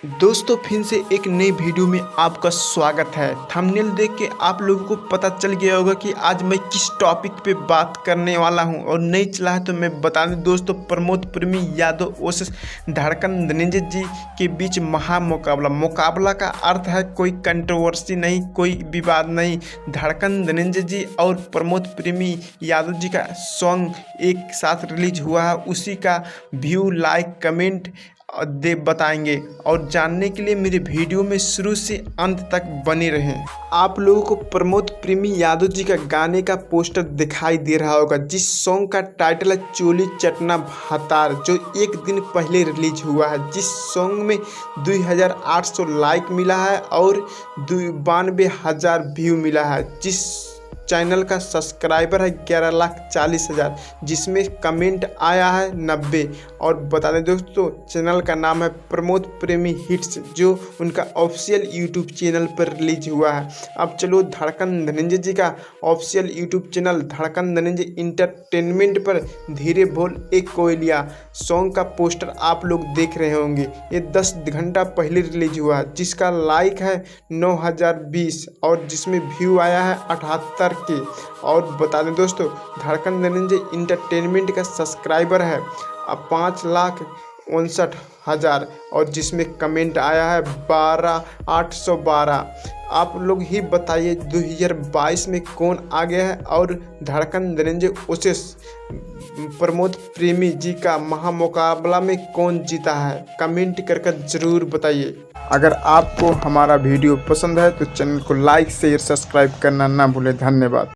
दोस्तों फिर से एक नई वीडियो में आपका स्वागत है। थंबनेल देख के आप लोगों को पता चल गया होगा कि आज मैं किस टॉपिक पे बात करने वाला हूं, और नहीं चला है तो मैं बता दूं दोस्तों, प्रमोद प्रेमी यादव वर्सेस धड़कन धनंजय जी के बीच मुकाबला का अर्थ है कोई कंट्रोवर्सी नहीं, कोई विवाद नहीं। धड़कन धनंजय जी और प्रमोद प्रेमी यादव जी का सॉन्ग एक साथ रिलीज हुआ है, उसी का व्यू, लाइक, कमेंट बताएंगे। और जानने के लिए मेरे वीडियो में शुरू से अंत तक बने रहें। आप लोगों को प्रमोद प्रेमी यादव जी का गाने का पोस्टर दिखाई दे रहा होगा, जिस सॉन्ग का टाइटल है चोली चटना भातार, जो एक दिन पहले रिलीज हुआ है। जिस सॉन्ग में 2800 लाइक मिला है और 92,000 व्यू मिला है। जिस चैनल का सब्सक्राइबर है 11,40,000, जिसमें कमेंट आया है 90। और बता दें दोस्तों, चैनल का नाम है प्रमोद प्रेमी हिट्स, जो उनका ऑफिशियल यूट्यूब चैनल पर रिलीज हुआ है। अब चलो धड़कन धनंजय जी का ऑफिशियल यूट्यूब चैनल धड़कन धनंजय इंटरटेनमेंट पर धीरे बोल एक कोयलिया सॉन्ग का पोस्टर आप लोग देख रहे होंगे। ये 10 घंटा पहले रिलीज हुआ है, जिसका लाइक है 9020 और जिसमें व्यू आया है 78 के। और बता दें दोस्तों, धड़कन धनंजय इंटरटेनमेंट का सब्सक्राइबर है 5,59,000 और जिसमें कमेंट आया है 12,812। आप लोग ही बताइए 2022 में कौन आ गया है और धड़कन धनंजय वर्सेस प्रमोद प्रेमी जी का महामुकाबला में कौन जीता है? कमेंट करके ज़रूर बताइए। अगर आपको हमारा वीडियो पसंद है तो चैनल को लाइक, शेयर, सब्सक्राइब करना ना भूलें। धन्यवाद।